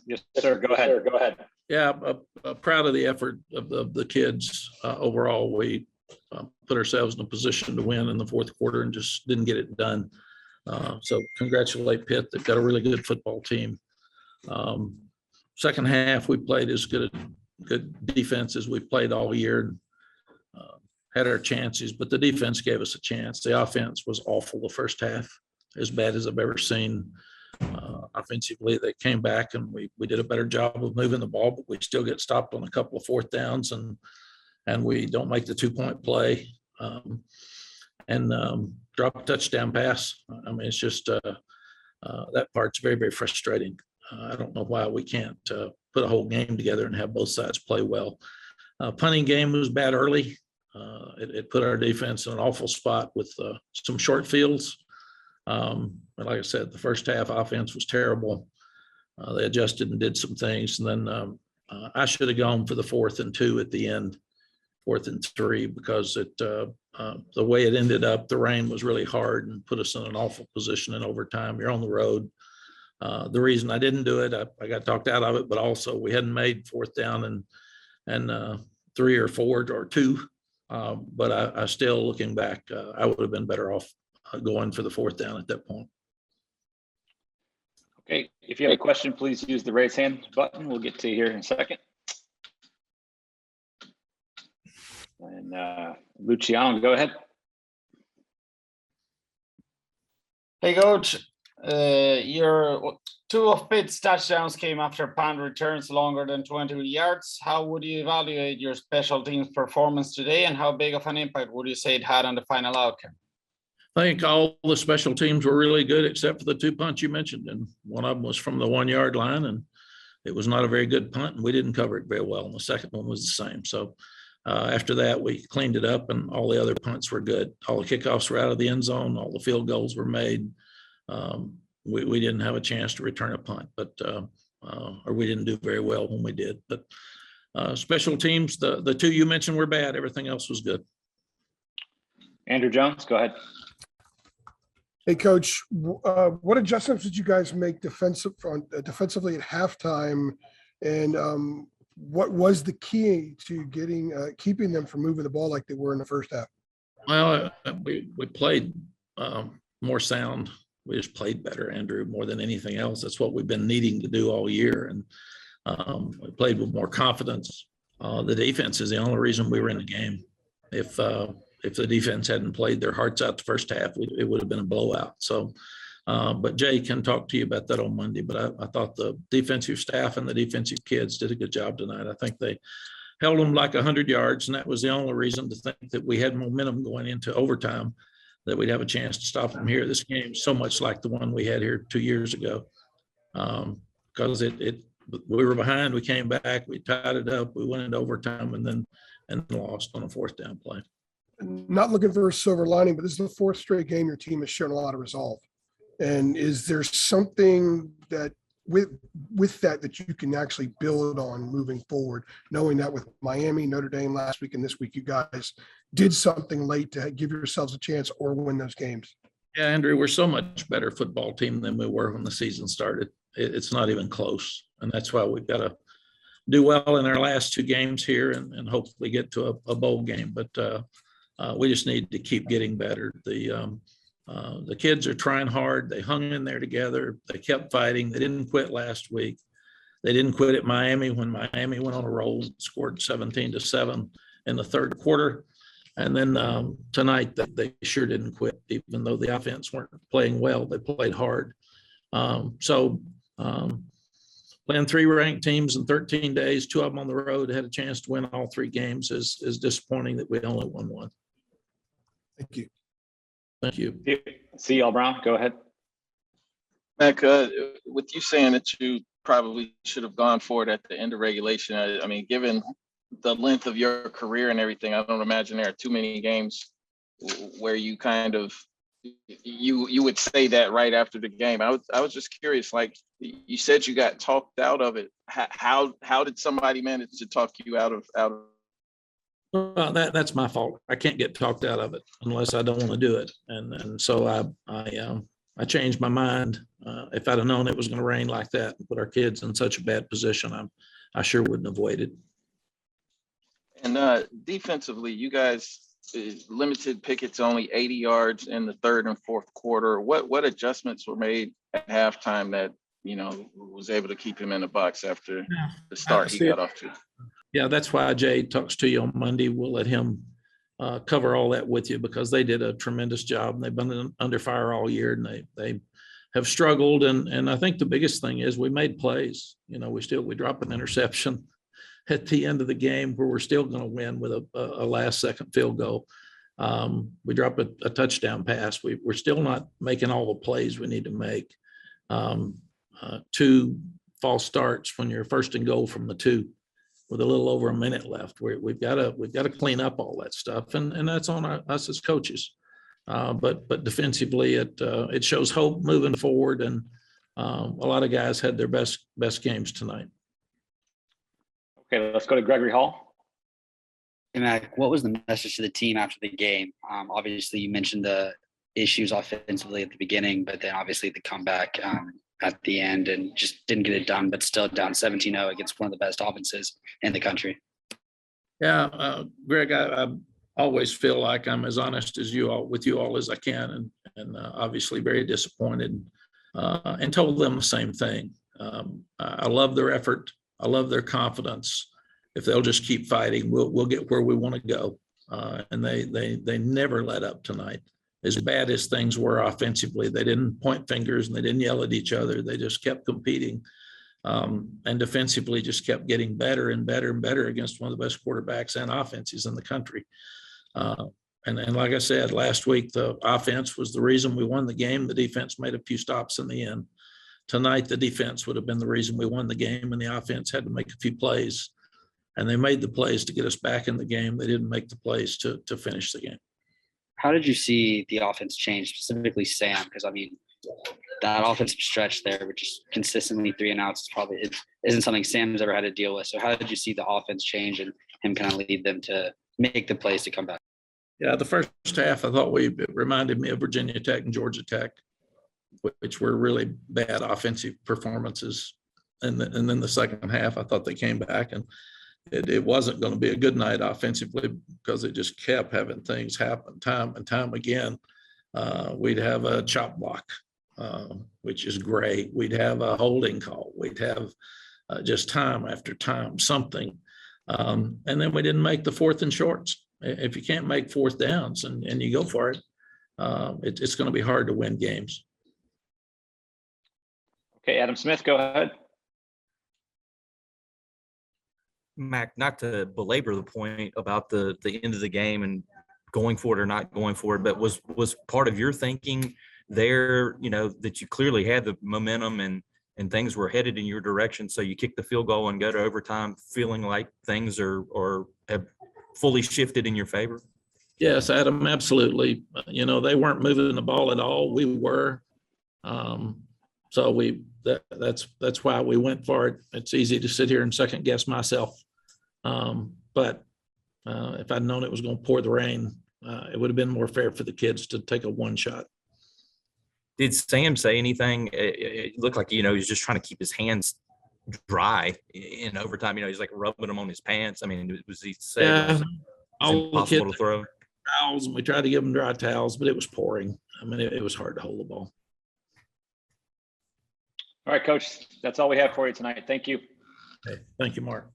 Yes, sir. Go ahead. Go ahead. Yeah, proud of the effort of the kids. Overall, we put ourselves in a position to win in the fourth quarter and just didn't get it done. So congratulate Pitt. They've got a really good football team. Second half, we played as good defense as we played all year. Had our chances, but the defense gave us a chance. The offense was awful the first half, as bad as I've ever seen. Offensively, they came back and we did a better job of moving the ball, but we still get stopped on a couple of fourth downs and we don't make the 2-point play and drop a touchdown pass. I mean, it's just that part's very, very frustrating. I don't know why we can't put a whole game together and have both sides play well. Punting game was bad early. It put our defense in an awful spot with some short fields. But like I said, the first half offense was terrible. They adjusted and did some things. And then I should have gone for the 4th and 2 at the end, 4th and 3, because the way it ended up, the rain was really hard and put us in an awful position in overtime. You're on the road. The reason I didn't do it, I got talked out of it, but also we hadn't made 4th down and 3 or 4 or 2. But I still, looking back, I would have been better off going for the 4th down at that point. Okay, if you have a question, please use the raise hand button. We'll get to you here in a second. And Luciano, go ahead. Hey, Coach. Your 2 of Pitt's touchdowns came after punt returns longer than 20 yards. How would you evaluate your special teams performance today, and how big of an impact would you say it had on the final outcome? I think all the special teams were really good except for the 2 punts you mentioned. And one of them was from the 1-yard line, and it was not a very good punt, and we didn't cover it very well. And the second one was the same. So after that, we cleaned it up, and all the other punts were good. All the kickoffs were out of the end zone. All the field goals were made. We didn't have a chance to return a punt, but or we didn't do very well when we did. But special teams, the 2 you mentioned were bad. Everything else was good. Andrew Jones, go ahead. Hey, Coach, what adjustments did you guys make defensively at halftime, and what was the key to keeping them from moving the ball like they were in the first half? Well, we played more sound. We just played better, Andrew, more than anything else. That's what we've been needing to do all year, and we played with more confidence. The defense is the only reason we were in the game. If the defense hadn't played their hearts out the first half, it would have been a blowout. So, but Jay can talk to you about that on Monday. But I thought the defensive staff and the defensive kids did a good job tonight. I think they held them like 100 yards, and that was the only reason to think that we had momentum going into overtime, that we'd have a chance to stop them here. This game so much like the one we had here 2 years ago, because we were behind, we came back, we tied it up, we went into overtime, and lost on a 4th down play. Not looking for a silver lining, but this is the 4th straight game your team has shown a lot of resolve. And is there something that with that you can actually build on moving forward, knowing that with Miami, Notre Dame last week and this week, you guys did something late to give yourselves a chance or win those games? Yeah, Andrew, we're so much better football team than we were when the season started. It's not even close. And that's why we've got to do well in our last 2 games here and hopefully get to a bowl game. But we just need to keep getting better. The kids are trying hard. They hung in there together. They kept fighting. They didn't quit last week. They didn't quit at Miami when Miami went on a roll, scored 17-7 in the 3rd quarter. And then tonight they sure didn't quit, even though the offense weren't playing well. They played hard. Playing 3 ranked teams in 13 days, 2 of them on the road, had a chance to win all 3 games is disappointing that we only won 1. Thank you. Thank you. C.L. Brown, go ahead. Mack, with you saying that you probably should have gone for it at the end of regulation, I mean, given the length of your career and everything, I don't imagine there are too many games where you kind of you would say that right after the game. I was just curious, like you said you got talked out of it. How did somebody manage to talk you out of? Well, that's my fault. I can't get talked out of it unless I don't want to do it. And so I changed my mind. If I'd have known it was going to rain like that and put our kids in such a bad position, I sure wouldn't have waited. And defensively, you guys limited Pickett's only 80 yards in the third and fourth quarter. What adjustments were made at halftime that, you know, was able to keep him in the box after the start he got off to? Yeah, that's why Jay talks to you on Monday. We'll let him cover all that with you, because they did a tremendous job and they've been under fire all year, and they have struggled. And I think the biggest thing is we made plays. You know, we dropped an interception at the end of the game where we're still going to win with a last second field goal. We dropped a touchdown pass. We're still not making all the plays we need to make. 2 false starts when you're first and goal from the 2 with a little over a minute left. We've got to clean up all that stuff, and that's on us as coaches. But defensively, it shows hope moving forward, and a lot of guys had their best games tonight. Okay, let's go to Gregory Hall. Hey, Mack, what was the message to the team after the game? Obviously, you mentioned the issues offensively at the beginning, but then obviously the comeback at the end, and just didn't get it done, but still down 17-0 against one of the best offenses in the country. Yeah, Greg, I always feel like I'm as honest with you all as I can, and obviously very disappointed, and told them the same thing. I love their effort. I love their confidence. If they'll just keep fighting, we'll get where we want to go. And they never let up tonight. As bad as things were offensively, they didn't point fingers and they didn't yell at each other. They just kept competing, and defensively just kept getting better and better and better against one of the best quarterbacks and offenses in the country. And like I said, last week, the offense was the reason we won the game. The defense made a few stops in the end. Tonight, the defense would have been the reason we won the game, and the offense had to make a few plays. And they made the plays to get us back in the game. They didn't make the plays to finish the game. How did you see the offense change, specifically Sam? Because, I mean, that offensive stretch there, which is consistently 3 and outs, it isn't something Sam's ever had to deal with. So how did you see the offense change and him kind of lead them to make the plays to come back? Yeah, the first half, I thought it reminded me of Virginia Tech and Georgia Tech, which were really bad offensive performances. And then the second half, I thought they came back, and it wasn't going to be a good night offensively because it just kept having things happen time and time again. We'd have a chop block, which is great. We'd have a holding call. We'd have just time after time, something. And then we didn't make the 4th and shorts. If you can't make 4th downs and you go for it, it's going to be hard to win games. Okay, Adam Smith, go ahead. Mac, not to belabor the point about the end of the game and going for it or not going for it, but was part of your thinking there, you know, that you clearly had the momentum and things were headed in your direction, so you kick the field goal and go to overtime feeling like things are have fully shifted in your favor? Yes, Adam, absolutely. You know, they weren't moving the ball at all. We were. So that's why we went for it. It's easy to sit here and second guess myself. But if I'd known it was going to pour the rain, it would have been more fair for the kids to take a 1 shot. Did Sam say anything? It looked like, you know, he's just trying to keep his hands dry in overtime. You know, he's like rubbing them on his pants. I mean, was he saying all the kids to throw towels, and we tried to give them dry towels, but it was pouring. I mean, it was hard to hold the ball. All right, Coach, that's all we have for you tonight. Thank you. Okay. Thank you, Mark.